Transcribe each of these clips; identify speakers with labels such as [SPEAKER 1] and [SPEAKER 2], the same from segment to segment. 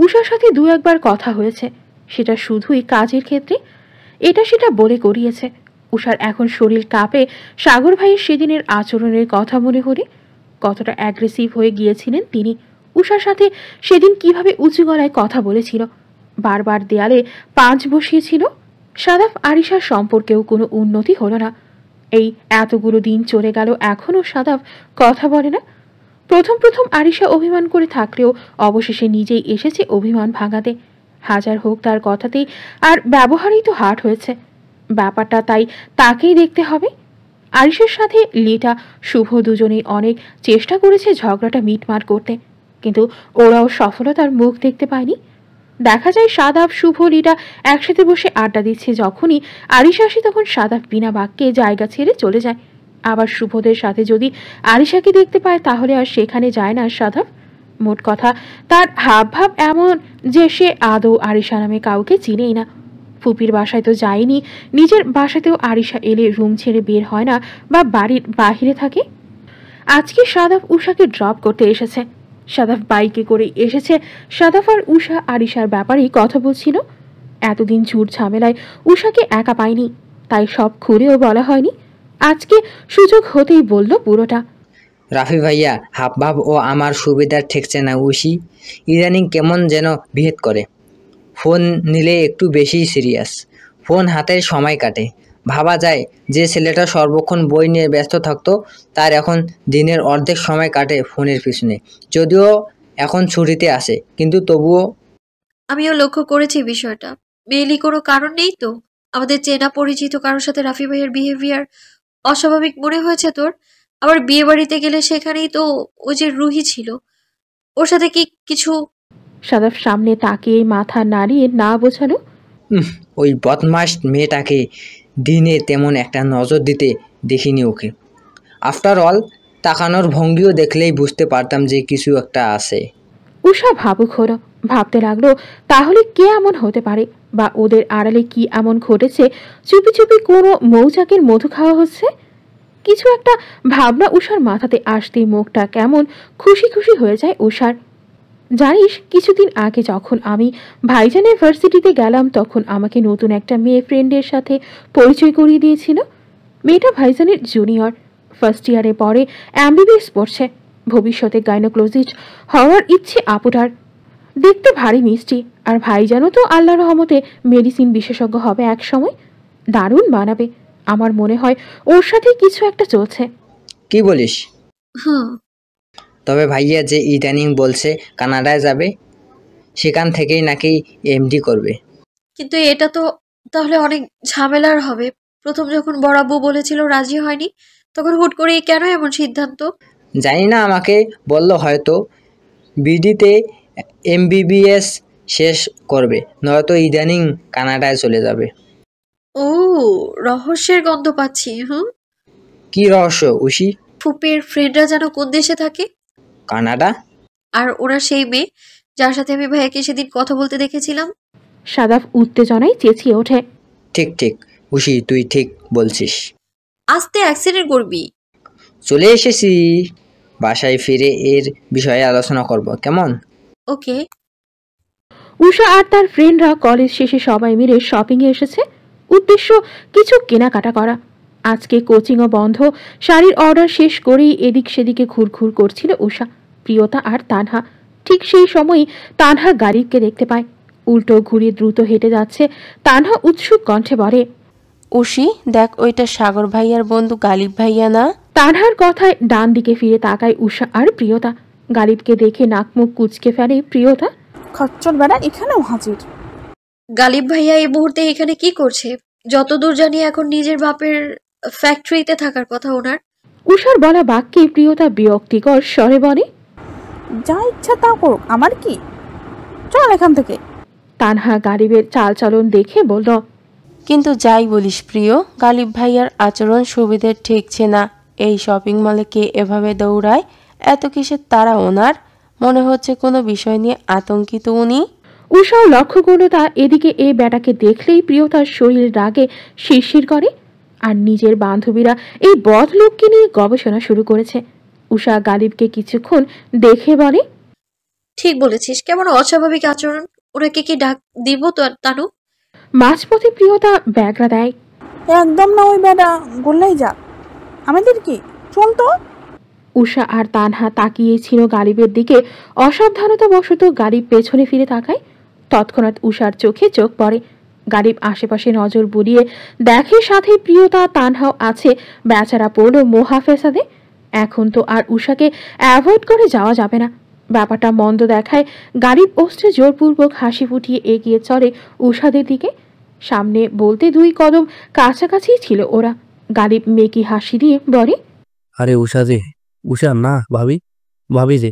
[SPEAKER 1] উষার সাথে দু একবার কথা হয়েছে, সেটা শুধুই কাজের ক্ষেত্রে। এটা সেটা বলে করিয়েছে। উষার এখন শরীর কাঁপে সাগর ভাইয়ের সেদিনের আচরণের কথা মনে হলে। কতটা অ্যাগ্রেসিভ হয়ে গিয়েছিলেন তিনি। উষার সাথে সেদিন কিভাবে উঁচু গলায় কথা বলেছিল, বারবার দেয়ালে পাঁচ বসিয়েছিল। সাদাফ আরিশার সম্পর্কেও কোনো উন্নতি হলো না। এই এতগুলো দিন চলে গেল, এখনও সাদাফ কথা বলে না। প্রথম প্রথম আরিশা অভিমান করে থাকলেও অবশেষে নিজেই এসেছে অভিমান ভাঙাতে। হাজার হোক তার কথাতেই আর ব্যবহারেই তো হার্ট হয়েছে ব্যাপারটা, তাই তাকেই দেখতে হবে। আরিশার সাথে লিটা, শুভ দুজনেই অনেক চেষ্টা করেছে ঝগড়াটা মিটমাট করতে, কিন্তু ওরাও সফলতার মুখ দেখতে পায়নি। দেখা যায় সাদাফ, শুভ, লিটা একসাথে বসে আড্ডা দিচ্ছে। যখনই আরিশা আসে তখন সাদাফ বিনা বাক্যে জায়গা ছেড়ে চলে যায়। আবার শুভদের সাথে যদি আরিশাকে দেখতে পায় তাহলে আর সেখানে যায় না সাদাফ। মোট কথা, তার হাবভাব এমন যে সে আদৌ আরিশা নামে কাউকে চিনেই না। ফুপির বাসায় তো যায়নি, নিজের বাসাতেও আরিশা এলে রুম ছেড়ে বের হয় না বা বাড়ির বাহিরে থাকে। আজকে সাদাফ উষাকে ড্রপ করতে এসেছে। সাদাফ বাইকে করে এসেছে। সাদাফ আর উষা আরিশার ব্যাপারেই কথা বলছিল। এতদিন ঝুট ঝামেলায় উষাকে একা পায়নি, তাই সব খুলেও বলা হয়নি। আজকে সুযোগ হতেই বলল পুরোটা।
[SPEAKER 2] রাফি ভাইয়া, হাবভাব ও আমার সুবিধার ঠেকছে না। উষি ইদানিং কেমন যেন বিহেভ করে। ফোন নিলে একটু বেশি সিরিয়াস, ফোন হাতে সময় কাটে। ভাবা যায় যে ছেলেটা সর্বক্ষণ বই নিয়ে ব্যস্ত থাকতো, তার এখন দিনের অর্ধেক সময় কাটে ফোনের পিছনে। যদিও এখন ছুটিতে আসে, কিন্তু তবুও।
[SPEAKER 3] আমিও লক্ষ্য করেছি বিষয়টা। মেইলি কোনো কারণ নেই তো? আমাদের চেনা পরিচিত কারোর সাথে রাফি ভাইয়ের বিহেভিয়ার অস্বাভাবিক মনে হয়েছে তোর? আবার বিয়ে বাড়িতে গেলে সেখানেই তো ওই যে রুহি ছিল, ওর সাথে কি কিছু?
[SPEAKER 1] সাদাফ সামনে তাকিয়ে মাথা নাড়িয়ে না বোঝালো।
[SPEAKER 2] ওই বদমাস মেয়েটাকে দিনে তেমন একটা নজর দিতে দেখিনি ওকে। আফটার অল তাকানোর ভঙ্গিও দেখলেই বুঝতে পারতাম যে কিছু একটা আছে।
[SPEAKER 1] উষা ভাবুক হলো, ভাবতে লাগলো তাহলে কে এমন হতে পারে, বা ওদের আড়ালে কি এমন ঘটেছে। চুপি চুপি কোনো মৌচাকের মধু খাওয়া হচ্ছে। কিছু একটা ভাবনা উষার মাথাতে আসতেই মুখটা কেমন খুশি খুশি হয়ে যায় উষার। জানিস, কিছুদিন আগে যখন আমি ভাইজানের ভার্সিটিতে গেলাম তখন আমাকে নতুন একটা মেয়ে ফ্রেন্ডের সাথে পরিচয় করিয়ে দিয়েছিল। মেয়েটা ভাইজানের জুনিয়র, ফার্স্ট ইয়ারে পড়ে, এমবিবিএস পড়ছে। ভবিষ্যতে গাইনোকোলজিস্ট হওয়ার ইচ্ছে আপুটার। দেখতে ভারী মিষ্টি, আর ভাইজানও তো আল্লাহর রহমতে মেডিসিন বিশেষজ্ঞ হবে এক সময়। দারুণ বানাবে। আমার মনে হয় ওর সাথে কিছু একটা চলছে।
[SPEAKER 2] কি বলিস?
[SPEAKER 3] হুম।
[SPEAKER 2] তবে ভাইয়া যে ইদানিং বলছে কানাডায় যাবে, সেখান থেকেই নাকি এমডি করবে।
[SPEAKER 3] কিন্তু এটা তো তাহলে অনেক ঝামেলার হবে। প্রথম যখন বড় আব্বু বলেছিল রাজি হয়নি, তখন হুট করে কেন এমন সিদ্ধান্ত?
[SPEAKER 2] জানি না, আমাকে বলল হয়তো বিডিতে এমবিবিএস শেষ করবে, নয়তো ইদানিং কানাডায় চলে যাবে।
[SPEAKER 3] ও, রহস্যের গন্ধ পাচ্ছি। হুম,
[SPEAKER 2] কি রহস্য উষি?
[SPEAKER 3] ফুপির ফ্রেন্ডরা যেন কোন দেশে থাকে?
[SPEAKER 2] কানাডা।
[SPEAKER 3] আর ওরা সেই মেয়ে যার সাথে আমি ভাইয়াকে সেদিন কথা বলতে দেখেছিলাম।
[SPEAKER 1] সাদাফ উত্তেজনায় চেঁচিয়ে ওঠে।
[SPEAKER 2] ঠিক ঠিক উষি, তুই ঠিক বলছিস।
[SPEAKER 3] আস্তে অ্যাক্সিডেন্ট করবি।
[SPEAKER 2] চলে এসেছি, বাসায় ফিরে এর বিষয়ে আলোচনা করব, কেমন?
[SPEAKER 3] ওকে।
[SPEAKER 1] উষা আর তার ফ্রেন্ডরা কলেজ শেষে সবাই মিলে শপিংয়ে এসেছে। উদ্দেশ্য কিছু কেনাকাটা করা। আজকে কোচিংও বন্ধ। শাড়ির অর্ডার শেষ করেই এদিক সেদিকে ঘুরঘুর করছিল উষা, প্রিয়তা আর তানহা। ঠিক সেই সময়ই তানহা গালিবকে দেখতে পায়। উল্টো ঘুরিয়ে দ্রুত হেঁটে যাচ্ছে। তানহা উৎসুক কণ্ঠে বলে,
[SPEAKER 4] উষি দেখ, ওইটা সাগর ভাইয়ার বন্ধু গালিব ভাইয়া না?
[SPEAKER 1] তানহার কথায় ডান দিকে ফিরে তাকায় উষা আর প্রিয়তা। গালিবকে দেখে নাক মুখ কুঁচকে ফেলে প্রিয়তা।
[SPEAKER 5] খচ্চর বেড়া এখানেও হাজির।
[SPEAKER 3] গালিব ভাইয়া এই মুহূর্তে এখানে কি করছে? যতদূর জানি এখন নিজের বাপের ফ্যাক্টরিতে থাকার কথা ওনার।
[SPEAKER 1] উষার বলা বাক্যে প্রিয়তা বিরক্তিকর স্বরে বলে,
[SPEAKER 5] যা ইচ্ছা তা করুক, আমার কি, চল এখান থেকে।
[SPEAKER 1] তানহা গালিবের চালচলন দেখে বলল,
[SPEAKER 4] কিন্তু যাই বলিস প্রিয়, গালিব ভাইয়ার আচরণ সুবিধের ঠেকছে না। এই শপিং মলে কে এভাবে দৌড়ায়? এত কিসের তারা ওনার? মনে হচ্ছে কোনো বিষয় নিয়ে আতঙ্কিত উনি।
[SPEAKER 1] উষাও লক্ষ্য করল তা। এদিকে এ বেটাকে দেখলেই প্রিয়তার শরীর রাগে শিরশির করে। আর নিজের বান্ধবীরা এই বদ লোককে নিয়ে গবেষণা শুরু করেছে। উষা গালিবকে কিছুক্ষণ দেখে বলে,
[SPEAKER 3] ঠিক বলেছিস, কেমন অস্বাভাবিক আচরণ। ওনাকে কি ডাক দিব তো তানু?
[SPEAKER 1] মাঝপথে প্রিয়তা ব্যাগরা দেয়।
[SPEAKER 5] একদম না, ওই বেটা গোল্লাই যাক। আমাদের কি চল তো।
[SPEAKER 1] উষা আর তানহা তাকিয়েই ছিল গালিবের দিকে। অসাবধানতাবশত গালিব পেছনে ফিরে তাকায়। তৎক্ষণাৎ উষার চোখে চোখ পড়ে। গালিব আশেপাশে নজর বুলিয়ে দেখে সাথে প্রিয়তা তানহাও আছে। বেচারা পড়ল মোহাফেসাদে। এখন তো আর উষাকে অ্যাভয়েড করে যাওয়া যাবে না। ব্যাপারটা মন্দ দেখায় গালিব অস্ত্রে জোরপূর্বক হাসি ফুটিয়ে এগিয়ে চলে উষাদের দিকে। সামনে বলতে 2 কদম কাছাকাছি ছিল ওরা। গালিব মেকি হাসি দিয়ে বলে,
[SPEAKER 6] আরে উষা যে, উষা না ভাবি, ভাবি যে,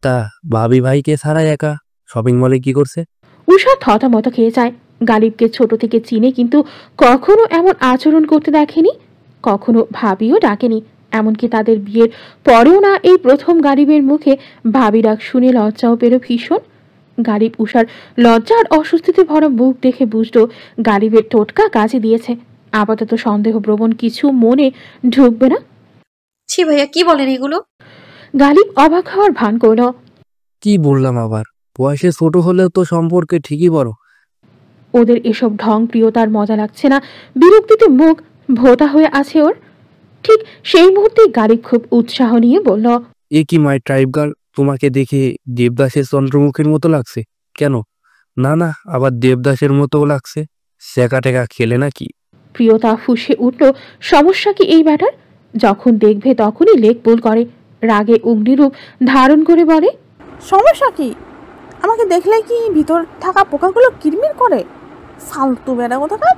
[SPEAKER 6] তা ভাবি ভাইকে ছাড়াই একা শপিং মলে কি করছে?
[SPEAKER 1] উষা থতমত খেয়ে যায়। গালিবকে ছোট থেকে চিনে, কিন্তু কখনো এমন আচরণ করতে দেখেনি, কখনো ভাবিও ডাকেনি। এমনকি তাদের বিয়ের পরেও না, এই প্রথম গালিবের মুখে ভাবি ডাক শুনে লজ্জাও পেল ভীষণ। গালিব উষার লজ্জা আর অস্বস্তিতে ভরা মুখ দেখে বুঝলো গালিবের টোটকা কাজে দিয়েছে। আপাতত সন্দেহপ্রবণ কিছু মনে ঢুকবে না।
[SPEAKER 3] ছি ভাইয়া, কি বলেন এগুলো?
[SPEAKER 1] গালিব অবাক হওয়ার ভান করল।
[SPEAKER 6] কি বললাম আবার, বয়সে ছোট হলেও তো সম্পর্কে ঠিকই বড়।
[SPEAKER 1] ওদের এসব ঢং প্রিয়তার মজা লাগছে না। বিরক্তিতে মুখ ভোতা হয়ে আছে ওর। ঠিক সেই মুহূর্তে গালিব খুব উৎসাহ নিয়ে বলল,
[SPEAKER 6] এ কি মাই ট্রাইব গার্ল, তোমাকে দেখে দেবদাসের চন্দ্রমুখীর মতো লাগছে। কেন? না না, আবার দেবদাসের মতো লাগছে। সেকা টেকা খেলে নাকি?
[SPEAKER 1] প্রিয়তা ফুঁসে উঠল, সমস্যা কি এই ব্যাটার? যখন দেখবে তখনই লেক পুল করে। রাগে অগ্নিরূপ ধারণ করে বলে,
[SPEAKER 5] সমস্যা কি? আমাকে দেখলে কি ভিতর থাকা পোকাগুলো কিরমির করে? ফালতু বেটা কোথাকার।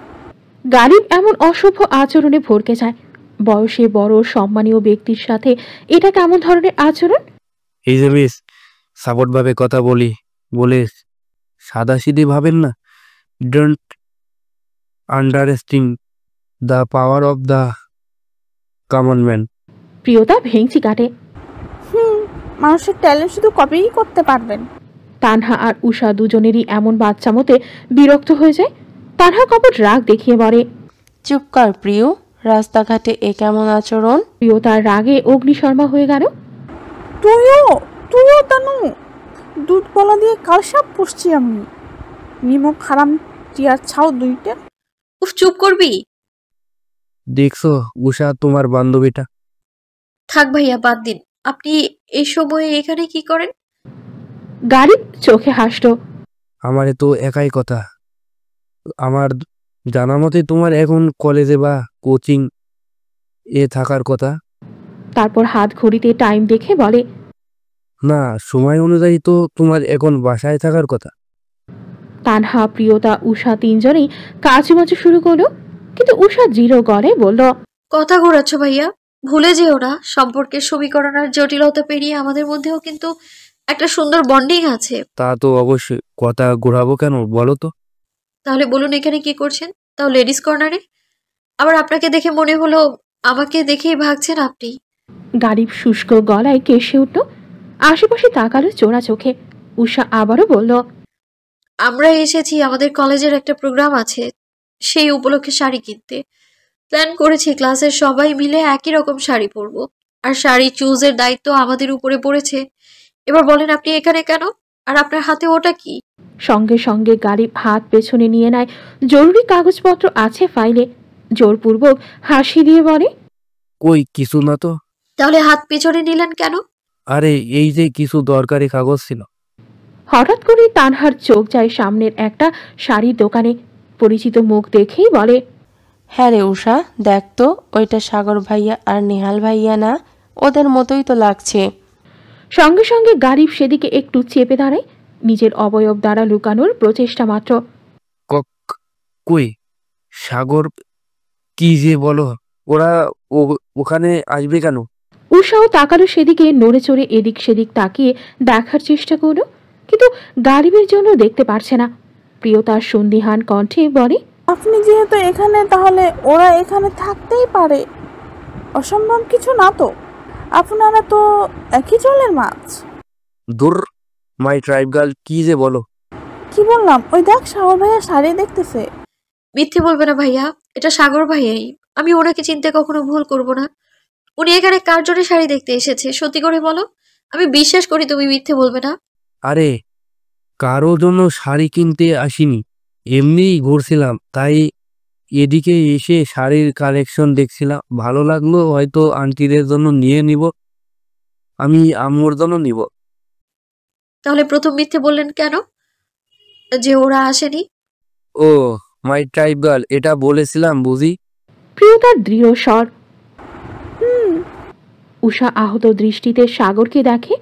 [SPEAKER 1] গালিব এমন অসভ্য আচরণে ভরকে যায়। বয়সে বড় সম্মানীয় ব্যক্তির সাথে এটা কেমন ধরনের আচরণ?
[SPEAKER 6] এই যে মিস, সাপোর্ট ভাবে কথা বলে সাদাসিধে ভাবেন না। Don't underestimate the power of the common man.
[SPEAKER 1] Priyota ভেঙচি কাটে।
[SPEAKER 5] মানুষের ট্যালেন্ট শুধু কপিই করতে পারবেন।
[SPEAKER 1] তানহা আর উষা দুজনেরই এমন বাচ্চা মতে বিরক্ত হয়ে যায়। তানহা কপট রাগ দেখিয়ে বলে,
[SPEAKER 4] চুপ কর প্রিয়, রাস্তাঘাটে এ কেমন আচরণ?
[SPEAKER 1] প্রিয়তার রাগে অগ্নিশর্মা হয়ে গেল।
[SPEAKER 5] তুইও তানু, দুধ কলা দিয়ে কালসাপ পুষছি আমি। নিমক হারাম টিয়ার ছাও দুইটা।
[SPEAKER 3] উফ, চুপ করবি?
[SPEAKER 6] দেখছো উষা, তোমার বান্ধবীটা।
[SPEAKER 3] থাক ভাইয়া, বাদ দিন। আপনি এই সময়ে এখানে কি করেন?
[SPEAKER 1] গালিব চোখে হাসল।
[SPEAKER 6] আমারে তো একাই কথা। আমার জানা মতে তোমার এখন কলেজে বা কোচিং এ থাকার কথা।
[SPEAKER 1] তারপর হাত ঘড়িতে টাইম দেখে বলে,
[SPEAKER 6] না, সময় অনুযায়ী তো তোমার এখন বাসায় থাকার কথা।
[SPEAKER 1] তানহা, প্রিয়তা, উষা তিনজনেই কাজুমাজু শুরু করলো। কিন্তু উষা জিরো গলে বলল,
[SPEAKER 3] কথা ঘোরাচ্ছ ভাইয়া, ভুলে যেও না সম্পর্কের সমীকরণ আর জটিলতা পেরিয়ে আমাদের মধ্যেও কিন্তু একটা সুন্দর বন্ডিং আছে।
[SPEAKER 6] তা তো অবশ্যই, কথা ঘোরাবো কেন বলো তো?
[SPEAKER 3] তাহলে বলুন, এখানে কি করছেন? তাও লেডিস কর্নারে। আবার আপনাকে দেখে মনে হলো আমাকে দেখেই ভাগছেন আপনি।
[SPEAKER 1] গালিব শুষ্ক গলায় কেসে উঠল। আশেপাশে তাকালো চোরা চোখে। উষা আবারও বলল,
[SPEAKER 3] আমরা এসেছি, আমাদের কলেজের একটা প্রোগ্রাম আছে, সেই উপলক্ষে শাড়ি কিনতে প্ল্যান করেছি। ক্লাসের সবাই মিলে একই রকম শাড়ি পরবো, আর শাড়ি চুজের দায়িত্ব আমাদের উপরে পড়েছে। এবার বলেন আপনি এখানে কেন, আর আপনার হাতে ওটা কি?
[SPEAKER 1] সঙ্গে সঙ্গে গালিব হাত পেছনে নিয়ে নেয়। জরুরি কাগজপত্র আছে ফাইলে। জোরপূর্বক হাসি দিয়ে বলে,
[SPEAKER 6] কই কিছু না তো।
[SPEAKER 3] তাহলে হাত পেছনে নিলেন কেন?
[SPEAKER 6] আরে এই যে কিছু দরকারি কাগজ ছিল।
[SPEAKER 1] হঠাৎ করে তানহার চোখ যায় সামনের একটা শাড়ির দোকানে। পরিচিত মুখ দেখেই বলে,
[SPEAKER 4] হ্যাঁ রে উষা, দেখ তো, ওইটা সাগর ভাইয়া আর নেহাল ভাইয়া না? ওদের মতোই তো লাগছে।
[SPEAKER 1] সঙ্গে সঙ্গে গালিব সেদিকে একটু চেপে দাঁড়ায়, নিজের অবয়ব দ্বারা লুকানোর প্রচেষ্টা মাত্র।
[SPEAKER 6] কই সাগর, কি যে বলো, ওরা ওখানে আসবে কেন?
[SPEAKER 1] উষাও তাকালো সেদিকে, নড়ে চড়ে এদিক সেদিক তাকিয়ে দেখার চেষ্টা করলো, কিন্তু গালিবের জন্য দেখতে পারছে না। প্রিয়তার সন্দিহান কণ্ঠে বলে,
[SPEAKER 5] আপনি যেহেতু এখানে, তাহলে ওরা এখানে থাকতেই পারে। অসম্ভব কিছু না তো। আপনারা তো একই জলের মাছ।
[SPEAKER 6] দূর, মাই ট্রাইব গার্ল, কি যে বলো।
[SPEAKER 5] কি বললাম? ওই দেখ, সাগর ভাইয়া শাড়ি দেখতেছে।
[SPEAKER 3] মিথ্যে বলবে না ভাইয়া, এটা সাগর ভাইয়াই। আমি ওনাকে চিনতে কখনো ভুল করব না। উনি এখানে কার জন্য শাড়ি দেখতে এসেছে সত্যি করে বলো। আমি বিশ্বাস করি তুমি মিথ্যে বলবে না।
[SPEAKER 6] আরে কারো জন্য শাড়ি কিনতে আসিনি, এমনিই ঘুরছিলাম, তাই এদিকে এসে শাড়ির কালেকশন দেখছিলাম, ভালো লাগলো, হয়তো আন্টিদের জন্য নিয়ে নিব, আমি আম্মুর জন্য নিব।
[SPEAKER 3] তাহলে প্রথম মিথ্যে বললেন কেন যে ওরা আসেনি?
[SPEAKER 6] ও মাই ট্রাইব গার্ল, এটা বলেছিলাম বুঝি।
[SPEAKER 1] প্রিয়তার দৃঢ় স্বর। উষা আহত দৃষ্টিতে সাগরকে দেখে,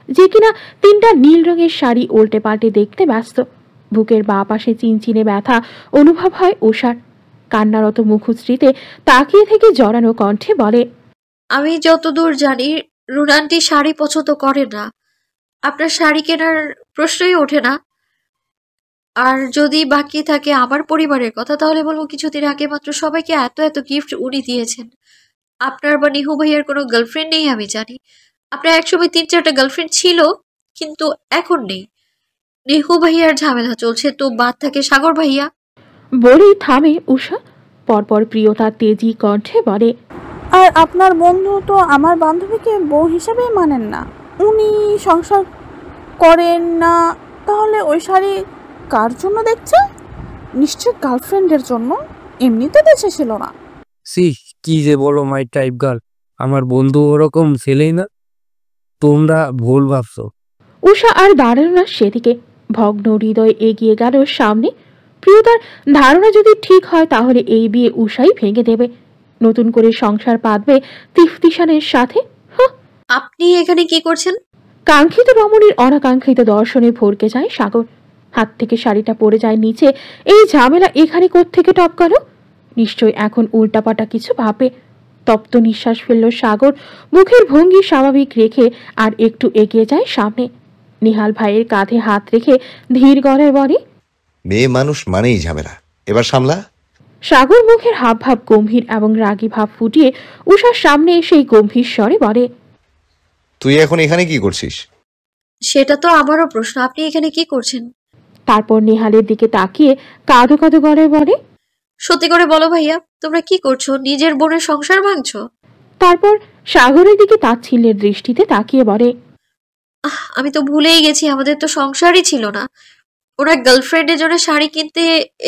[SPEAKER 1] যে কিনা 3টা নীল রঙের শাড়ি উল্টে পাল্টে দেখতে ব্যস্ত। বুকের বাঁ পাশে চিনচিনে ব্যথা অনুভব হয় উষার। কান্নারত মুখশ্রীতে তাকিয়ে থেকে জড়ানো কণ্ঠে বলে,
[SPEAKER 3] আমি যতদূর জানি রুনান্টি শাড়ি পছন্দ করে না, আপনার শাড়ি কেনার প্রশ্নই ওঠে না। আর যদি বাকি থাকে আমার পরিবারের কথা, তাহলে বলবো কিছুদিন আগে মাত্র সবাইকে এত এত গিফট উনি দিয়েছেন। আপনার বা নিহু ভাইয়ার কোনো গার্লফ্রেন্ড নেই আমি জানি। আপনার একসময় 3-4টা গার্লফ্রেন্ড ছিল, কিন্তু এখন নেই। নিহু ভাইয়ার ঝামেলা চলছে, তো বাদ থাকে সাগর ভাইয়া।
[SPEAKER 1] বলেই থামে উষা। পরপর প্রিয়তা তেজি কণ্ঠে বলে,
[SPEAKER 5] আর আপনার বন্ধু তো আমার বান্ধবীকে বউ হিসেবে মানেন না, উনি সংসার করেন না। তাহলে ওই শাড়ি কার জন্য দেখছে? নিশ্চয় গার্লফ্রেন্ডের জন্য, এমনিতে দেশে ছিল না।
[SPEAKER 6] সি কি যে বলো মাই টাইপ গার্ল, আমার বন্ধু ওরকম ছেলেই না, তোমরা ভুল ভাবছো।
[SPEAKER 1] উষা আর দাঁড়ালো না সেদিকে, ভগ্ন হৃদয় এগিয়ে গেল সামনে। প্রিয়তার ধারণা যদি ঠিক হয় তাহলে এই বিয়ে উষাই ভেঙে দেবে, নতুন করে সংসার পাতবে তিফতিশানের সাথে।
[SPEAKER 3] আপনি এখানে কি করছেন?
[SPEAKER 1] কাঙ্ক্ষিত রমণীর অনাকাঙ্ক্ষিত দর্শনে ভরকে যায় সাগর। হাত থেকে শাড়িটা পড়ে যায় নিচে। এই ঝামেলা এখানে কোত্থেকে টপকালো? নিশ্চয় এখন উল্টাপাটা কিছু ভাবে। তপ্ত নিঃশ্বাস ফেলল সাগর, মুখের ভঙ্গি স্বাভাবিক রেখে আর একটু এগিয়ে যায় সামনে। নিহাল ভাইয়ের কাঁধে হাত রেখে ধীর গলায় বলে,
[SPEAKER 7] মেয়ে মানুষ মানেই ঝামেলা, এবার সামলা।
[SPEAKER 1] সাগর মুখের হাবভাব গম্ভীর এবং রাগী ভাব ফুটিয়ে উষার সামনে এসে গম্ভীর স্বরে বলে,
[SPEAKER 7] তুই এখন এখানে কি করছিস?
[SPEAKER 3] সেটা তো আমারও প্রশ্ন, আপনি এখানে কি করছেন?
[SPEAKER 1] তারপর নেহালের দিকে তাকিয়ে কাঁদো কাঁদো গলায় বলে,
[SPEAKER 3] সত্যি করে বলো ভাইয়া, তোমরা কি করছো? নিজের বোনের সংসার ভাঙছো?
[SPEAKER 1] তারপর সাগরের দিকে তাচ্ছিল্যের দৃষ্টিতে তাকিয়ে বলে,
[SPEAKER 3] আমি তো ভুলেই গেছি, আমাদের তো সংসারই ছিল না। ওরা গার্লফ্রেন্ডের জন্য শাড়ি কিনতে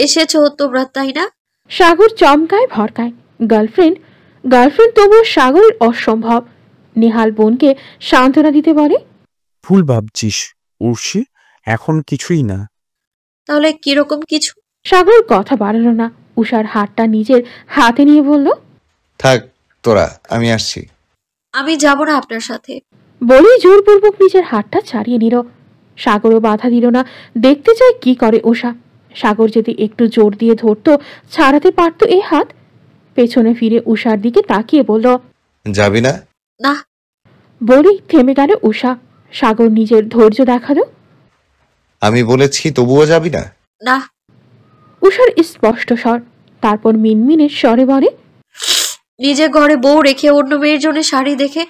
[SPEAKER 3] এসেছো তোমরা, তাই না?
[SPEAKER 1] সাগর চমকায় ভরকায়। গার্লফ্রেন্ড গার্লফ্রেন্ড তবুও সাগরের অসম্ভব। নেহাল বোনকে সান্ত্বনা দিতে বলে,
[SPEAKER 8] ভুল ভাবছিস উর্ষি, এখন কিছুই না।
[SPEAKER 3] তাহলে কিরকম কিছু?
[SPEAKER 1] সাগর কথা বাড়ালো না, উষার হাতটা নিজের হাতে নিয়ে বলল,
[SPEAKER 7] থাক তোরা, আমি আসছি।
[SPEAKER 3] আমি যাব না আপনার সাথে।
[SPEAKER 1] বলেই জোরপূর্বক নিজের হাতটা ছাড়িয়ে নিল। সাগরও বাধা দিল না, দেখতে চায় কি করে উষা। সাগর যদি একটু জোর দিয়ে ধরতো ছাড়াতে পারতো এই হাত। পেছনে ফিরে উষার দিকে তাকিয়ে বলল,
[SPEAKER 7] যাবি না?
[SPEAKER 3] না।
[SPEAKER 1] বলেই থেমে গেল উষা। সাগর নিজের ধৈর্য দেখালো।
[SPEAKER 7] আমি বলেছি তবুও যাবি না?
[SPEAKER 3] না।
[SPEAKER 1] উষার স্পষ্ট স্বর। তারপর মিনমিনের স্বরে বলে,
[SPEAKER 3] নিজের ঘরে বউ রেখে অন্য মেয়ের জন্য শাড়ি দেখে,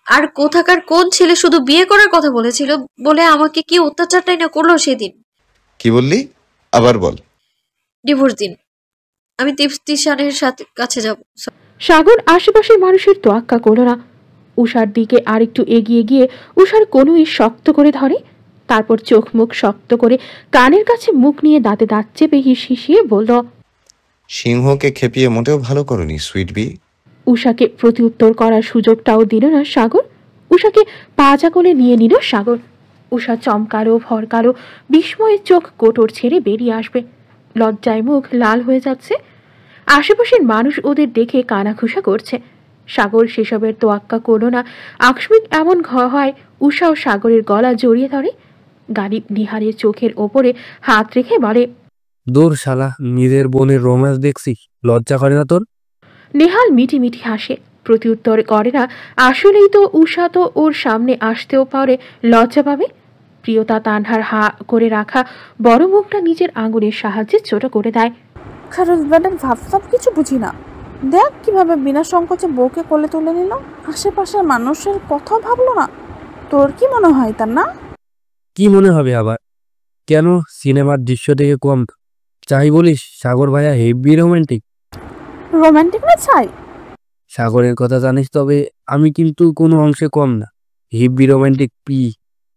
[SPEAKER 3] আর কোথাকার কোন ছেলে শুধু বিয়ে করার কথা বলেছিল বলে আমাকে কি অত্যাচারটাই না করলো সেদিন।
[SPEAKER 7] কি বললি? আবার বল।
[SPEAKER 3] ডিভোর্স দিন, আমি তিফতিশানের সাথে কাছে যাব।
[SPEAKER 1] সাগর আশেপাশের মানুষের তোয়াক্কা করল না। উষার দিকে আরেকটু এগিয়ে গিয়ে উষার কনুই শক্ত করে ধরে। তারপর চোখ মুখ শক্ত করে কানের কাছে মুখ নিয়ে দাঁতে দাঁত চেপে হিসিয়ে বলল,
[SPEAKER 7] সিংহকে খেপিয়ে মোটেও ভালো করনি সুইট বি।
[SPEAKER 1] উষাকে প্রতিউত্তর করার সুযোগটাও দিল না সাগর। উষাকে পাজা কোলে নিয়ে নিল সাগর। উষা চমকালো ভরকালো, বিস্ময়ের চোখ কোটর ছেড়ে বেরিয়ে আসবে। লজ্জায় মুখ লাল হয়ে যাচ্ছে। আশেপাশের মানুষ ওদের দেখে কানাঘুষা করছে। সাগর সেসবের তোয়াক্কা করল না। আকস্মিক এমন হয় উষা ও সাগরের গলা জড়িয়ে ধরে। গালিব নিহারের চোখের ওপরে হাত রেখে বলে,
[SPEAKER 6] দূর শালা, নিজের বোনের রোম্যান্স দেখছি, লজ্জা করে না তোর?
[SPEAKER 1] নেহাল মিটি মিটি হাসে, প্রত্যুত্তর করে না। আসলেই তো উষা তো ওর সামনে আসতেও পারে, লজ্জা পাবে। প্রিয়তা তানহার হা করে রাখা বড় মুখটা নিজের আঙুলের সাহায্যে ছোট করে দেয়।
[SPEAKER 5] খারুল ব্যাটার ভাবসাব কিছু বুঝি না। দেখ কিভাবে বিনা সংকোচে বউকে কোলে তুলে নিল, আশেপাশের মানুষের কথা ভাবলো না। তোর কি মনে হয় তার না?
[SPEAKER 6] কি মনে হবে আবার? কেন, সিনেমার দৃশ্য থেকে কম চাই বলিস? সাগর ভাইয়া হেভি রোমান্টিক।
[SPEAKER 5] রোমান্টিক না চাই?
[SPEAKER 6] সাগরের কথা জানিস, তবে আমি কিন্তু কোনো অংশে কম না। হেভি রোমান্টিক পি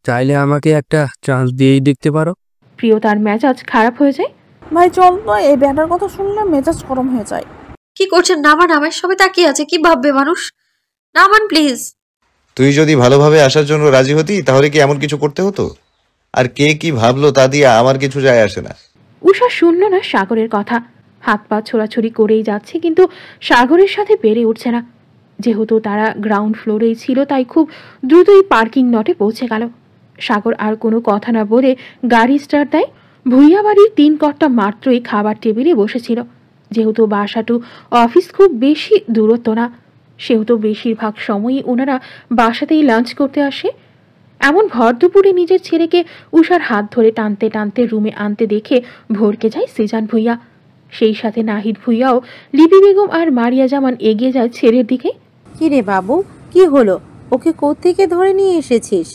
[SPEAKER 6] চাইলে আমাকে একটা চান্স দিয়েই দেখতে পারো।
[SPEAKER 1] প্রিয় তার মেজাজ খারাপ হয়ে যায়।
[SPEAKER 5] ভাই চল তো, এই ব্যাটার কথা শুনলে মেজাজ গরম হয়ে যায়।
[SPEAKER 3] কি করছেন? নামান, আমায় সবাই তাকিয়ে আছে, কি ভাববে মানুষ? নামান প্লিজ।
[SPEAKER 7] তুই যদি ভালোভাবে আসার জন্য রাজি হতি তাহলে কি এমন কিছু করতে হতো? আর কে কি ভাবলো তা দিয়ে আমার কিছু যায় আসে না।
[SPEAKER 1] উষা শুনল না সাগরের কথা, হাত পা ছোড়াছুড়ি করেই যাচ্ছে, কিন্তু সাগরের সাথে পেরে উঠছে না। যেহেতু তারা গ্রাউন্ড ফ্লোরেই ছিল তাই খুব দ্রুতই পার্কিং লটে পৌঁছে গেল। সাগর আর কোনো কথা না বলে গাড়ি স্টার্ট দেয়। ভুইয়া বাড়ির 3 কর্তা মাত্রই খাবার টেবিলে বসেছিল। যেহেতু বাসা টু অফিস খুব বেশি দূরত্ব না, সেহেতু বেশিরভাগ সময়ই ওনারা বাসাতেই লাঞ্চ করতে আসে। এমন ভর দুপুরে নিজের ছেলেকে উষার হাত ধরে টানতে টানতে রুমে আনতে দেখে ভরকে যায় সিজান ভুইয়া। সেই সাথে নাহিদ ভুইয়াও লিপি বেগম আর মারিয়া জামান এগিয়ে যায় ছেলের দিকে।
[SPEAKER 9] কি রে বাবু, কি হলো? ওকে কোত্থেকে ধরে নিয়ে এসেছিস?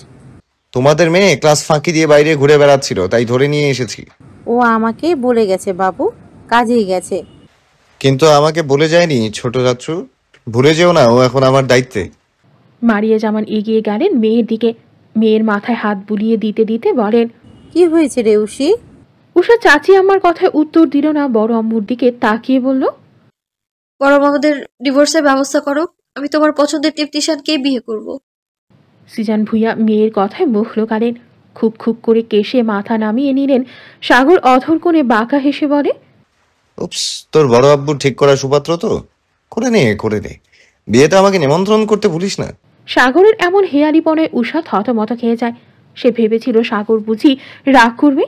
[SPEAKER 7] তোমাদের মেয়ে ক্লাস ফাঁকি দিয়ে বাইরে ঘুরে বেড়াচ্ছিল, তাই ধরে নিয়ে এসেছি।
[SPEAKER 9] ও আমাকে বলে গেছে বাবু, কাজেই গেছে।
[SPEAKER 7] কিন্তু আমাকে বলে যায়নি ছোট চাচ্চু। ভুলে যেও না, ও এখন আমার দায়িত্বে।
[SPEAKER 1] মারিয়া জামান এগিয়ে গেলেন মেয়ের দিকে। মেয়ের মাথায় হাত বুলিয়ে দিতে দিতে বলেন,
[SPEAKER 9] কি হয়েছে রে উষি?
[SPEAKER 1] উষা চাচি আমার কথায় উত্তর দিল না, বড় আম্মুর দিকে তাকিয়ে বলল,
[SPEAKER 3] বড় আমাদের ডিভোর্সের ব্যবস্থা করো, আমি তোমার পছন্দের তৃপ্তিশানকেই বিয়ে করব।
[SPEAKER 1] সিজান ভুইয়া মেয়ের কথায় মুখ লোকালেন। খুব খুব করে কেশে মাথা নামিয়ে নিলেন। সাগর অধর কোণে বাঁকা হেসে বলে,
[SPEAKER 7] উপস, তোর বড় আব্বু ঠিক করা সুপাত্র তো, করে নে করে নে। বিয়েতে আমাকে নিমন্ত্রণ করতে ভুলিস না।
[SPEAKER 1] সাগরের এমন হেয়ালিপনায় উষা থতমত খেয়ে যায়। সে ভেবেছিল সাগর বুঝি রাগ করবে।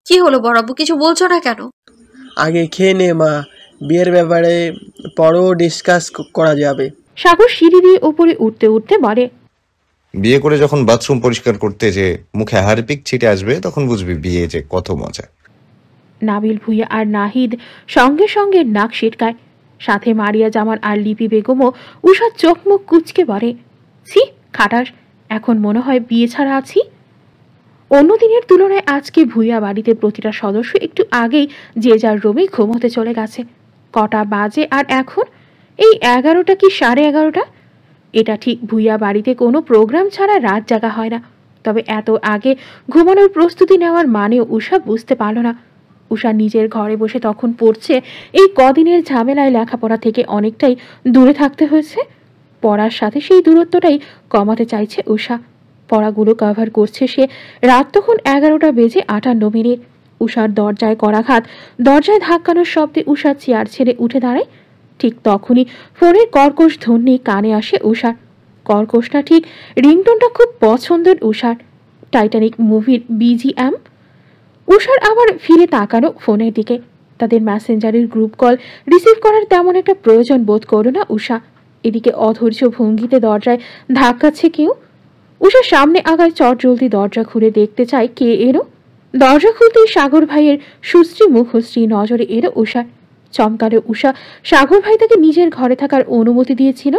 [SPEAKER 3] কি হলো বড় আব্বু, কিছু বলছো না কেন?
[SPEAKER 10] আগে খেয়ে নে মা, বিয়ের ব্যাপারে পরও ডিসকাস করা যাবে।
[SPEAKER 1] সাগর সিঁড়ি দিয়ে উপরে উঠতে উঠতে বলে,
[SPEAKER 7] বিয়ে করে যখন বাথরুম পরিষ্কার করতে যে মুখে হারপিক ছিটে আসবে তখন বুঝবি বিয়ে যে কত মজা।
[SPEAKER 1] নাবিল ভুইয়া আর নাহিদ সঙ্গে সঙ্গে নাক সিটকায়। সাথে মারিয়া জামান আর লিপি বেগমও। উষার চোখ মুখ কুচকে বলে, ছি খাটাস, এখন মনে হয় বিয়ে ছাড়া আছি। অন্য দিনের তুলনায় আজকে ভুইয়া বাড়িতে প্রতিটা সদস্য একটু আগেই যে যার রুমে ঘুমোতে চলে গেছে। কটা বাজে আর এখন? এই 11টা কি 11:30? এটা ঠিক ভুইয়া বাড়িতে কোনো প্রোগ্রাম ছাড়া রাত জাগা হয় না। তবে এত আগে ঘুমানোর প্রস্তুতি নেওয়ার মানেও উষা বুঝতে পারল না। উষা নিজের ঘরে বসে তখন পড়ছে। এই কদিনের ঝামেলায় লেখাপড়া থেকে অনেকটাই দূরে থাকতে হয়েছে। পড়ার সাথে সেই দূরত্বটাই কমাতে চাইছে উষা। পড়াগুলো কভার করছে সে। রাত তখন 11:58। উষার দরজায় করাঘাত। দরজায় ধাক্কানোর শব্দে উষা চেয়ার ছেড়ে উঠে দাঁড়ায়। ঠিক তখনই ফোনের কর্কশ ধ্বনি কানে আসে উষার। কর্কশটা ঠিক রিংটোনটা খুব পছন্দের উষার। টাইটানিক মুভির BGM। উষার আবার ফিরে তাকানো ফোনের দিকে। তাদের মেসেঞ্জারের গ্রুপ কল রিসিভ করার তেমন একটা প্রয়োজন বোধ করল না উষা। এদিকে অধৈর্য ভঙ্গিতে দরজায় ধাক্কাচ্ছে কেউ। উষা সামনে আগায় চটজলদি দরজা খুলে দেখতে চায় কে এলো। দরজা খুলতেই সাগর ভাইয়ের সুশ্রী মুখশ্রী নজরে এলো উষার। চমকালো উষা। সাগর ভাই তাকে নিজের ঘরে থাকার অনুমতি দিয়েছিল,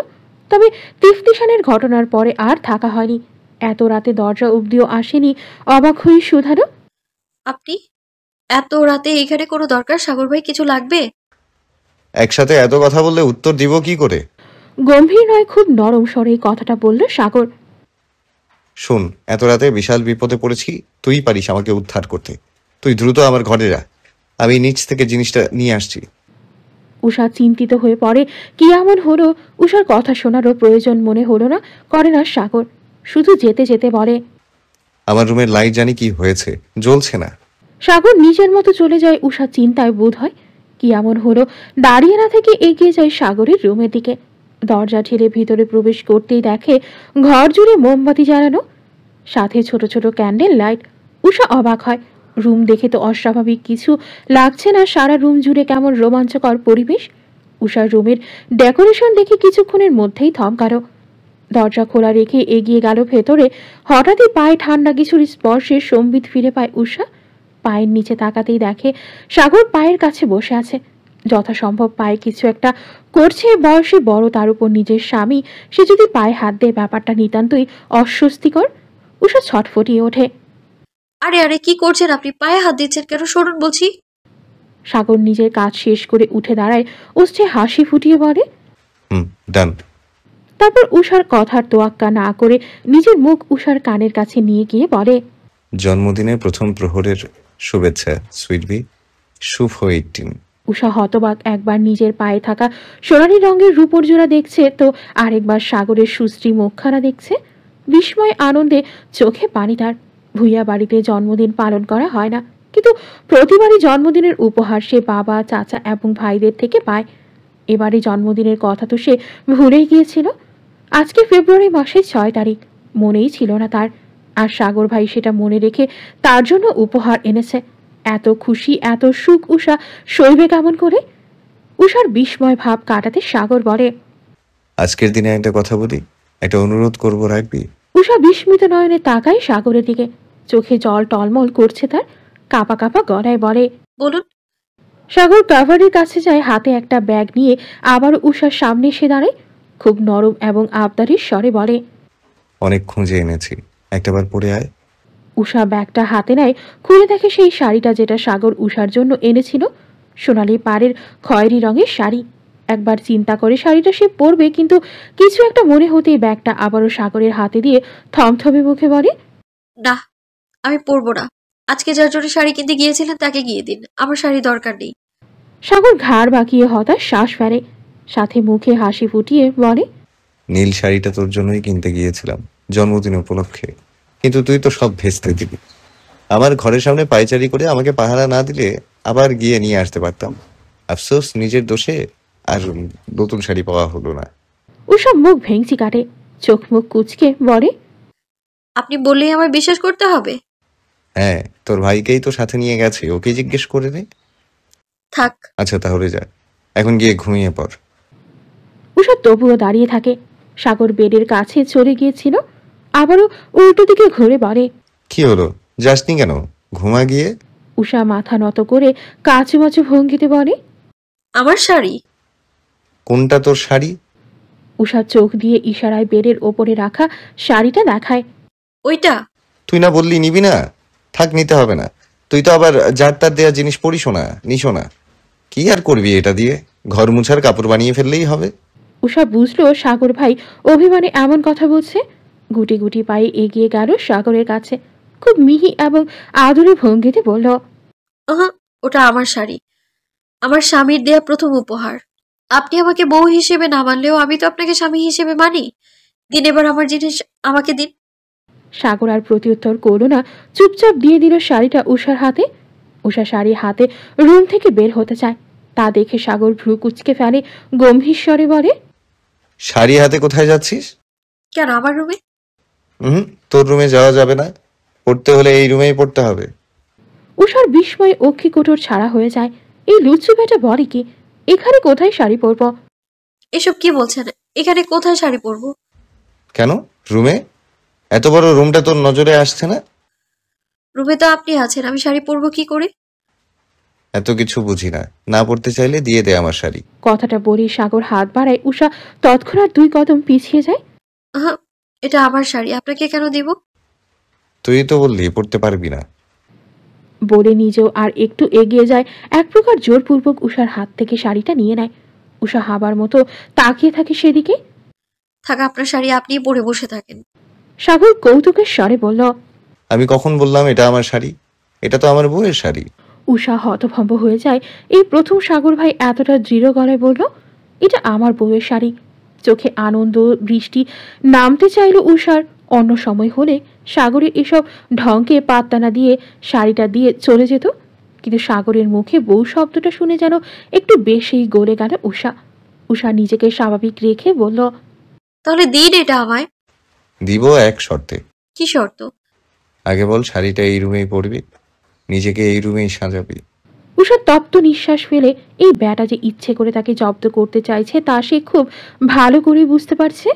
[SPEAKER 1] তবে তৃপ্তিশানের ঘটনার পরে আর থাকা হয়নি। এত রাতে দরজা অবধিও আসেনি। অবাক হয়ে শুধালো,
[SPEAKER 3] আপনি এত রাতে এখানে? কোনো দরকার সাগর ভাই? কিছু লাগবে?
[SPEAKER 7] একসাথে এত কথা বললে উত্তর দিব কি করে?
[SPEAKER 1] গম্ভীর নয় খুব নরম স্বরে কথাটা বলল সাগর।
[SPEAKER 7] শোন, এত রাতে বিশাল বিপদে পড়েছি, তুই পারিস আমাকে উদ্ধার করতে। তুই দ্রুত আমার ঘরে যা, আমি নিচ থেকে জিনিসটা নিয়ে আসছি।
[SPEAKER 1] উষা চিন্তিত হয়ে পড়ে। কি এমন হলো? উষার কথা শোনারও প্রয়োজন মনে হলো না, করে না সাগর। শুধু যেতে যেতে বলে,
[SPEAKER 7] আমার রুমের লাইট জানি কি হয়েছে, জ্বলছে না।
[SPEAKER 1] সাগর নিজের মতো চলে যায়। উষা চিন্তায় বোধ হয় কি এমন হলো। দাঁড়িয়ে না থেকে এগিয়ে যায় সাগরের রুমের দিকে। দরজা ঠেলে ভিতরে প্রবেশ করতেই দেখে ঘর জুড়ে মোমবাতি জ্বালানো, সাথে ছোট ছোট ক্যান্ডেল লাইট। উষা অবাক হয়। রুম দেখে তো অস্বাভাবিক কিছু লাগছে না। সারা রুম জুড়ে কেমন রোমাঞ্চকর পরিবেশ। উষার রুমের ডেকোরেশন দেখে কিছুক্ষণের মধ্যেই থমকালো। দরজা খোলা রেখে এগিয়ে গেল ভেতরে। হঠাৎই পায়ে ঠান্ডা কিছুর স্পর্শে সম্বিত ফিরে পায় উষা। পায়ের নিচে তাকাতেই দেখে সাগর পায়ের কাছে বসে আছে। যথাসম্ভব পায়ে কিছু একটা করছে। বয়সে বড়, তার উপর নিজের স্বামী, সে যদি পায়ে হাত দেয় ব্যাপারটা নিতান্তই অস্বস্তিকর। উষা ছটফটিয়ে ওঠে।
[SPEAKER 3] আরে আরে, কি করছেন আপনি? পায়ে হাত দিচ্ছেন কেন? সরুন বলছি।
[SPEAKER 1] সাগর নিজের কাজ শেষ করে উঠে দাঁড়ায়। উষ্ঠে হাসি ফুটিয়ে বলে,
[SPEAKER 7] ডান।
[SPEAKER 1] তারপর উষার কথার তোয়াক্কা না করে নিজের মুখ উষার কানের কাছে নিয়ে গিয়ে বলে,
[SPEAKER 7] জন্মদিনের প্রথম প্রহরের শুভেচ্ছা সুইটবি, শুভ 18।
[SPEAKER 1] উষা হতবাক, একবার নিজের পায়ে থাকা সোনালী রঙের রূপোর জোড়া দেখছে তো আরেকবার সাগরের সুশ্রী মুখখানা দেখছে। বিস্ময় আনন্দে চোখে পানি তার। ভুইয়া বাড়িতে জন্মদিন পালন করা হয় না, কিন্তু প্রতিবারই জন্মদিনের উপহার সে বাবা, চাচা এবং ভাইদের থেকে পায়। এবারে জন্মদিনের কথা তো সে ভুলেই গিয়েছিল। আজকে ফেব্রুয়ারি মাসের 6 তারিখ, মনেই ছিল না তার। আর সাগর ভাই সেটা মনে রেখে তার জন্য উপহার এনেছে। এত খুশি, এত সুখ উষা সইবে কেমন করে? উষার বিস্ময় ভাব কাটাতে সাগর বলে,
[SPEAKER 7] আজকের দিনে একটা কথা বলি, একটা অনুরোধ করব, রাখবি?
[SPEAKER 1] উষা বিস্মিত নয়নে তাকায় সাগরের দিকে। চোখে জল টলমল করছে তার। কাঁপা কাঁপা গলায় বলে,
[SPEAKER 3] বলুন।
[SPEAKER 1] সাগর কাভারের কাছে যায়, হাতে একটা ব্যাগ নিয়ে আবার উষার সামনে এসে দাঁড়ায়। খুব নরম এবং আবদারির স্বরে বলে,
[SPEAKER 7] অনেক খুঁজে এনেছি, একটাবার পরে আয়।
[SPEAKER 1] উষা ব্যাগটা হাতে নেয়, খুলে দেখে সেই শাড়িটা যেটা সাগর উষার জন্য এনেছিল। সোনালি পাড়ের খয়েরি রঙের শাড়ি। একবার চিন্তা করে শাড়িটা সে পরবে, কিন্তু কিছু একটা মনে হতেই ব্যাগটা আবারও সাগরের হাতে দিয়ে থমথমে মুখে বলে,
[SPEAKER 3] না, আমি পরবো না। আজকে যার জন্য শাড়ি কিনতে গিয়েছিলেন তাকে গিয়ে দিন, আমার শাড়ি দরকার নেই।
[SPEAKER 1] সাগর ঘাড় বাঁকিয়ে হতাশ শ্বাস ফেলে, সাথে মুখে হাসি ফুটিয়ে বলে,
[SPEAKER 7] নীল শাড়িটা তোর জন্যই কিনতে গিয়েছিলাম জন্মদিন উপলক্ষে, কিন্তু তুই তো সব ভেস্তে দিবি। আমার ঘরের সামনে পায়চারি করে আমাকে পাহারা না দিলে আবার গিয়ে নিয়ে আসতে পারতাম। আফসোস, নিজের দোষে আর নতুন শাড়ি পাওয়া হলো না।
[SPEAKER 1] ওসব মুখ ভেঙচি কাটে, চোখ মুখ কুচকে বলে,
[SPEAKER 3] আপনি বললেই আমার বিশ্বাস করতে হবে?
[SPEAKER 7] হ্যাঁ, তোর ভাইকেই তো সাথে নিয়ে গেছে, ওকে জিজ্ঞেস করে নে।
[SPEAKER 3] থাক।
[SPEAKER 7] আচ্ছা তাহলে যা, এখন গিয়ে ঘুমিয়ে পড়।
[SPEAKER 1] উষা তবুও দাঁড়িয়ে থাকে। সাগর বেডের কাছে চলে গিয়েছিল, আবারও উল্টো দিকে ঘুরে বলে,
[SPEAKER 7] কি হলো, যাসনি কেন? ঘুমা গিয়ে।
[SPEAKER 1] উষা মাথা নত করে কাচুমাচু ভঙ্গিতে বলে,
[SPEAKER 3] আমার শাড়ি?
[SPEAKER 7] কোনটা তোর শাড়ি?
[SPEAKER 1] উষা চোখ দিয়ে ইশারায় বেডের ওপরে রাখা শাড়িটা দেখায়।
[SPEAKER 3] ওইটা।
[SPEAKER 7] তুই না বললি নিবি না? থাক, নিতে হবে না। তুই তো আবার যার তার দেয়া জিনিস পড়িস না, নিস না। কি আর করবি এটা দিয়ে? ঘর মুছার কাপড় বানিয়ে ফেললেই হবে।
[SPEAKER 1] উষা বুঝলো সাগর ভাই অভিমানে এমন কথা বলছে। গুটি গুটি পায়ে এগিয়ে গেল সাগরের কাছে, খুব মিহি এবং আদুরে ভঙ্গিতে বলল,
[SPEAKER 3] ওটা আমার শাড়ি, আমার স্বামীর দেয়া প্রথম উপহার। আপনি আমাকে বউ হিসেবে না মানলেও আমি তো আপনাকে স্বামী হিসেবে মানি। দিন এবার আমার জিনিস আমাকে দিন।
[SPEAKER 1] সাগর আর প্রত্যুত্তর করল না, চুপচাপ দিয়ে দিল শাড়িটা উষার হাতে। উষা শাড়ি হাতে রুম থেকে বের হতে চায়, তা দেখে সাগর ভ্রু কুচকে ফেলে, গম্ভীর স্বরে বলে,
[SPEAKER 7] শাড়ি হাতে কোথায় যাচ্ছিস?
[SPEAKER 3] কেন, আমার রুমে?
[SPEAKER 7] তোর রুমে যাওয়া যাবে না, পড়তে হলে এই রুমেই পড়তে হবে।
[SPEAKER 1] উষার বিস্ময়ে অক্ষিকোটর ছাড়া হয়ে যায়। এই লুচ্চু বেটা বলে কি, এখানে কোথায় শাড়ি পরব?
[SPEAKER 3] এসব কি বলছেন? এখানে কোথায় শাড়ি পরবো?
[SPEAKER 7] কেন রুমে? এত বড় রুমটা তোর নজরে আসছে না?
[SPEAKER 3] রুমে তো আপনি আছেন, আমি শাড়ি পরবো কি করে?
[SPEAKER 7] এত কিছু বুঝি না, না পড়তে চাইলে দিয়ে দে আমার শাড়ি।
[SPEAKER 1] কথাটা বলি সাগর হাত বাড়ায়, উষা তৎক্ষণাৎ 2 কদম পিছিয়ে যায়।
[SPEAKER 3] এটা আমার শাড়ি, আপনাকে কেন দিব?
[SPEAKER 7] তুই তো বললি পড়তে পারবি না।
[SPEAKER 1] বলে নিজেও আর একটু এগিয়ে যায়, এক প্রকার জোরপূর্বক উষার হাত থেকে শাড়িটা নিয়ে নেয়। উষা হাবার মতো তাকিয়ে থাকে সেদিকে।
[SPEAKER 3] থাক, আপনার শাড়ি আপনিই পরে বসে থাকেন।
[SPEAKER 1] সাগর কৌতুকের স্বরে বলল,
[SPEAKER 7] আমি কখন বললাম এটা আমার শাড়ি? এটা তো আমার বউয়ের শাড়ি।
[SPEAKER 1] উষা হতভম্ব হয়ে যায়। এই প্রথম সাগর ভাই এতটা দৃঢ় গলায় বলল, এটা আমার বউয়ের শাড়ি। চোখে আনন্দ বৃষ্টি নামতে চাইল উষার। অন্য সময় হলে সাগরের এসব ঢংকে পাত্তা না দিয়ে শাড়িটা দিয়ে চলে যেত, কিন্তু সাগরের মুখে বউ শব্দটা শুনে যেন একটু বেশি গলে গেল উষা। উষা নিজেকে স্বাভাবিক রেখে বলল,
[SPEAKER 3] তাহলে দিন এটা আমায়।
[SPEAKER 7] দিব এক শর্তে।
[SPEAKER 3] কি শর্ত?
[SPEAKER 7] আগে বল, শাড়িটা এই রুমেই পরবি, নিজেকে এই রুমেই সাজাবি।
[SPEAKER 1] উষা তপ্ত নিঃশ্বাস ফেলে, এই ব্যাটা যে ইচ্ছে করে তাকে জব্দ করতে চাইছে তা সে খুব ভালো করে বুঝতে পারছে।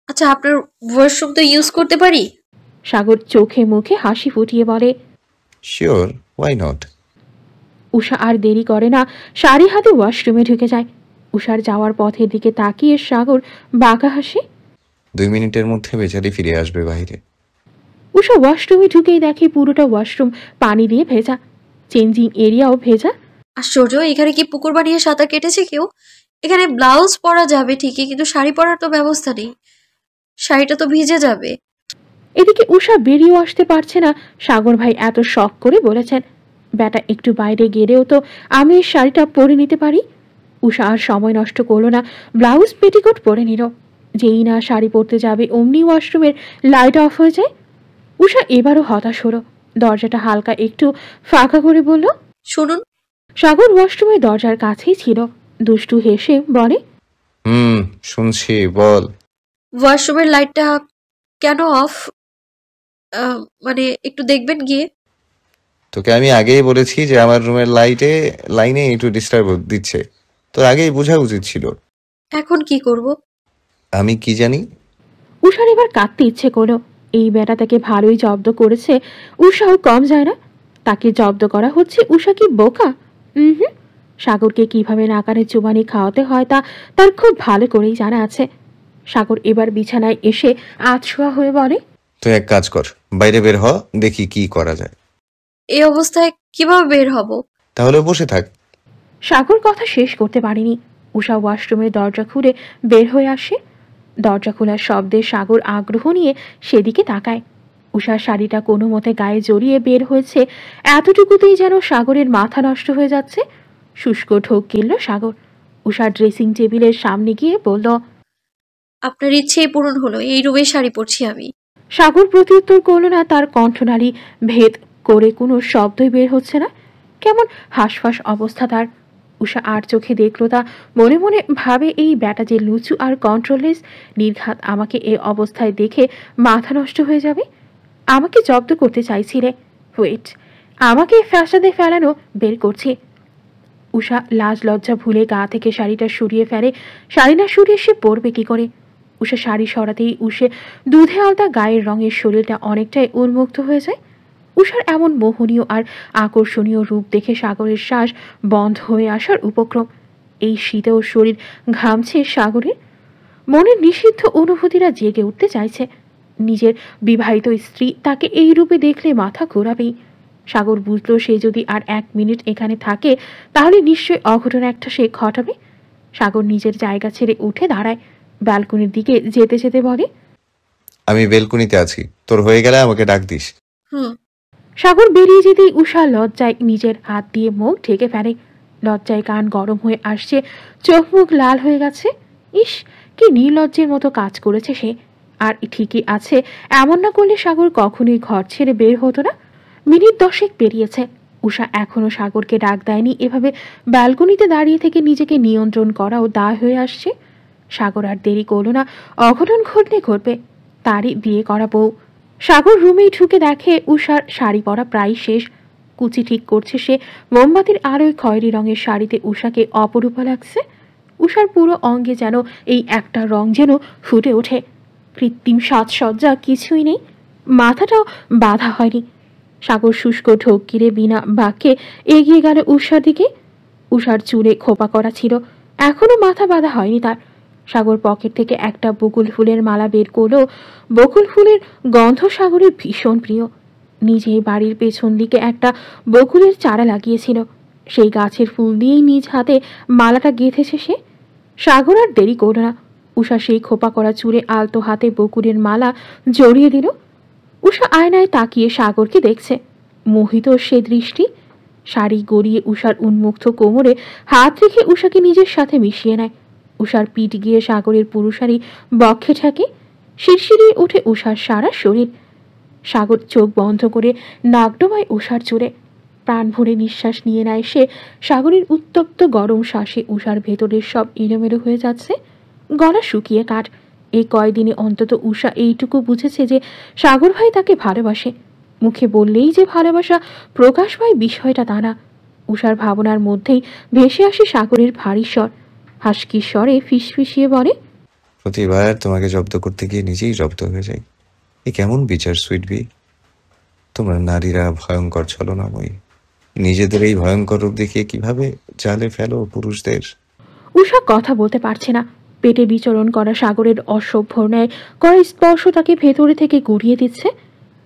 [SPEAKER 3] আচ্ছা, আপনার ওয়াশরুম তো ইউজ করতে পারি?
[SPEAKER 1] সাগর চোখে মুখে হাসি ফুটিয়ে বলে,
[SPEAKER 7] শিওর, ওয়াই নট।
[SPEAKER 1] উষা আর দেরি করে না, শাড়ি হাতে ওয়াশরুমে ঢুকে যায়। উষার যাওয়ার পথের দিকে তাকিয়ে সাগর বাঁকা হাসে।
[SPEAKER 7] 2 মিনিটের মধ্যে বেচারি ফিরে আসবে বাইরে।
[SPEAKER 1] উষা ওয়াশরুমে ঢুকেই দেখে পুরোটা ওয়াশরুম পানি দিয়ে ভেজা, চেঞ্জিং এরিয়াও ভেজা।
[SPEAKER 3] আশ্চর্য, এখানে কি পুকুর বানিয়ে সাঁতার কেটেছে কেউ? এখানে ব্লাউজ পরা যাবে ঠিকই, কিন্তু শাড়ি পরার তো ব্যবস্থা নেই। শাড়িটা তো ভিজে যাবে।
[SPEAKER 1] এদিকে উষা বেরিয়েও আসতে পারছে না। সাগর ভাই এত শখ করে বলেছেন, বেটা একটু বাইরে গেলেও তো আমি এই শাড়িটা পরে নিতে পারি। উষা আর সময় নষ্ট করলো না, ব্লাউজ পেটিকোট পরে নিল। যেই না শাড়ি পরতে যাবে অমনি ওয়াশরুমের লাইট অফ হয়ে যায়। উষা এবারও হতাশ হলো, দরজাটা হালকা একটু ফাঁকা করে বলল,
[SPEAKER 3] শুনুন।
[SPEAKER 1] সাগর ওয়াশরুমের দরজার কাছেই ছিল, দুষ্টু হেসে বলে,
[SPEAKER 7] শুনছি, বল।
[SPEAKER 3] ওয়াশরুমের লাইটটা কেন অফ? মানে একটু দেখবেন গিয়ে।
[SPEAKER 7] তোকে আমি আগেই বলেছি যে আমার রুমের লাইনে একটু ডিস্টার্ব দিচ্ছে, তোর আগেই বোঝা উচিত ছিল।
[SPEAKER 3] এখন কি করব?
[SPEAKER 7] আমি কি জানি।
[SPEAKER 1] উষার এবার কাঁদতে ইচ্ছে করলো। এই বেটা তাকে ভালোই জব্দ করেছে, উষাও কম যায় না। তাকে জব্দ করা হচ্ছে, উষা কি বোকা? সাগরকে কিভাবে নাকারে চুবানি খাওয়াতে হয় তা তার খুব ভালো করেই জানা আছে। সাগর এবার বিছানায় এসে আধশোয়া হয়ে বলে,
[SPEAKER 7] তুই এক কাজ কর, বাইরে বের হ, দেখি কি করা যায়।
[SPEAKER 3] এই অবস্থায় কিভাবে বের হব?
[SPEAKER 7] তাহলে বসে থাক।
[SPEAKER 1] সাগর কথা শেষ করতে পারেনি। উষা ওয়াশরুমের দরজা খুলে বের হয়ে আসে। দরজা খোলার শব্দে সাগর আগ্রহ নিয়ে সেদিকে তাকায়। উষার শাড়িটা কোনো মতে গায়ে জড়িয়ে বের হয়েছে, এতটুকুতেই যেন সাগরের মাথা নষ্ট হয়ে যাচ্ছে। শুষ্ক ঢোক গেল সাগর। উষা ড্রেসিং টেবিলের সামনে গিয়ে বলল,
[SPEAKER 3] আপনার ইচ্ছেই পূরণ হলো, এই রুমে শাড়ি পরছি আমি।
[SPEAKER 1] সাগর প্রত্যুত্তর করল না, তার কণ্ঠনালী ভেদ করে কোনো শব্দই বের হচ্ছে না। কেমন হাঁসফাঁস অবস্থা তার। উষা আর চোখে দেখল তা, মনে মনে ভাবে, এই ব্যাটা যে লুচু আর কন্ট্রোললেস, নির্ঘাত আমাকে এই অবস্থায় দেখে মাথা নষ্ট হয়ে যাবে। আমাকে জব্দ করতে চাইছিলে, ওয়েট, আমাকে ফ্যাসাদে ফেলানো বের করছে। উষা লাজ লজ্জা ভুলে গা থেকে শাড়িটা সরিয়ে ফেলে। শাড়ি না সরিয়ে সে পরবে কি করে? উষা শাড়ি সরাতেই উষে দুধে আলতা গায়ের রঙের শরীরটা অনেকটাই উন্মুক্ত হয়ে যায়। উষার এমন মোহনীয় আর আকর্ষণীয় রূপ দেখে সাগরের শ্বাস বন্ধ হয়ে আসার উপক্রম। এই শীতেও শরীর ঘামছে সাগরের, মনের নিষিদ্ধ অনুভূতিরা জেগে উঠতে চাইছে। নিজের বিবাহিত স্ত্রী তাকে এই রূপে দেখলে মাথা ঘোরাবেই। সাগর বুঝলো সে যদি আর 1 মিনিট এখানে থাকে তাহলে নিশ্চয়ই অঘটন একটা সে ঘটাবে। সাগর নিজের জায়গা ছেড়ে উঠে দাঁড়ায়, ব্যালকনির দিকে যেতে যেতে বলে,
[SPEAKER 7] আমি বেলকুনিতে আছি, তোর হয়ে গেলে আমাকে ডাক দিস।
[SPEAKER 1] সাগর বেরিয়ে যেতেই উষা লজ্জায় নিজের হাত দিয়ে মুখ ঢেকে ফেলে। লজ্জায় কান গরম হয়ে আসছে, চোখ মুখ লাল হয়ে গেছে। ইস, কি নির্লজ্জের মতো কাজ করেছে সে। আর ঠিকই আছে, এমন না করলে সাগর কখনোই ঘর ছেড়ে বের হতো না। মিনিট 10 পেরিয়েছে, উষা এখনো সাগরকে ডাক দেয়নি। এভাবে ব্যালকনিতে দাঁড়িয়ে থেকে নিজেকে নিয়ন্ত্রণ করাও দায় হয়ে আসছে। সাগর আর দেরি করলো না, অঘটন ঘটলে ঘটবে। তারই বিয়ে করা বউ। সাগর রুমেই ঢুকে দেখে উষার শাড়ি পরা প্রায় শেষ। কুচি ঠিক করছে সে। মোমবাতির আলোয় খয়েরি রঙের শাড়িতে উষাকে অপরূপা লাগছে। উষার পুরো অঙ্গে যেন এই একটা রং যেন ফুটে ওঠে। কৃত্রিম সাজসজ্জা কিছুই নেই, মাথাটাও বাঁধা হয়নি। সাগর শুষ্ক ঢোক গিরে বিনা বাক্যে এগিয়ে গেল উষার দিকে। উষার চুলে খোপা করা ছিল, এখনো মাথা বাঁধা হয়নি তার। সাগর পকেট থেকে একটা বকুল ফুলের মালা বের করলো। বকুল ফুলের গন্ধ সাগরের ভীষণ প্রিয়। নিজেই বাড়ির পেছন দিকে একটা বকুলের চারা লাগিয়েছিল, সেই গাছের ফুল দিয়েই নিজ হাতে মালাটা গেঁথেছে সে। সাগর আর দেরি করল না, উষা সেই খোপা করা চুলে আলতো হাতে বকুলের মালা জড়িয়ে দিল। উষা আয়নায় তাকিয়ে সাগরকে দেখছে, মোহিত সে দৃষ্টি। শাড়ি গড়িয়ে উষার উন্মুক্ত কোমরে হাত রেখে উষাকে নিজের সাথে মিশিয়ে নেয়। উষার পিঠ গিয়ে সাগরের পুরুষারি বক্ষে ঠেকে, শিরশিরিয়ে ওঠে উষার সারা শরীর। সাগর চোখ বন্ধ করে নাক ডোবায় উষার চুলে, প্রাণ ভরে নিঃশ্বাস নিয়ে নেয় সে। সাগরের উত্তপ্ত গরম শ্বাসে উষার ভেতরের সব এলোমেলো হয়ে যাচ্ছে, গলা শুকিয়ে কাঠ। এই কয়দিনে অন্তত উষা এইটুকু বুঝেছে যে সাগর ভাই তাকে ভালোবাসে। মুখে বললেই যে ভালোবাসা প্রকাশ পায় বিষয়টা তা না। উষার ভাবনার মধ্যেই ভেসে আসে সাগরের ভারী স্বর। হাসকি স্বরে ফিসফিসিয়ে বলে,
[SPEAKER 7] প্রতিবার তোমাকে জব্দ করতে গিয়ে নিজেই জব্দ হয়ে যাই। এ কেমন বিচার সুইট বি? তোমরা নারীরা ভয়ঙ্কর ছলনাময়ী, নিজেদের এই ভয়ঙ্কর রূপ দেখিয়ে কিভাবে জালে ফেলো পুরুষদের।
[SPEAKER 1] উষা কথা বলতে পারছে না। পেটে বিচরণ করা সাগরের অসভ্য ন্যায় করা স্পর্শ তাকে ভেতরে থেকে গুড়িয়ে দিচ্ছে।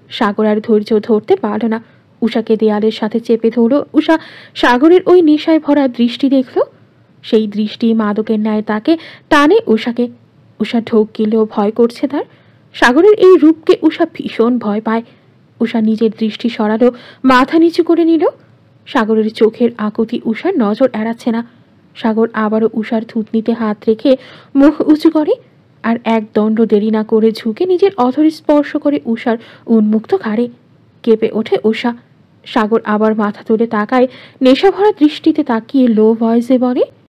[SPEAKER 1] সাগর আর ধৈর্য ধরতে পারল না, উষাকে দেয়ালের সাথে চেপে ধরল। উষা সাগরের ওই নেশায় ভরা দৃষ্টি দেখল। সেই দৃষ্টি মাদকের ন্যায় তাকে টানে উষাকে। উষা ঢোক গেলেও ভয় করছে তার। সাগরের এই রূপকে উষা ভীষণ ভয় পায়। উষা নিজের দৃষ্টি সরালো, মাথা নিচু করে নিল। সাগরের চোখের আকুতি উষার নজর এড়াচ্ছে না। সাগর আবারও উষার থুতনিতে হাত রেখে মুখ উঁচু করে, আর এক দণ্ড দেরি না করে ঝুঁকে নিজের অধরে স্পর্শ করে উষার উন্মুক্ত ঘাড়ে। কেঁপে ওঠে উষা। সাগর আবার মাথা তুলে তাকায়, নেশাভরা দৃষ্টিতে তাকিয়ে লো ভয়েসে বলে,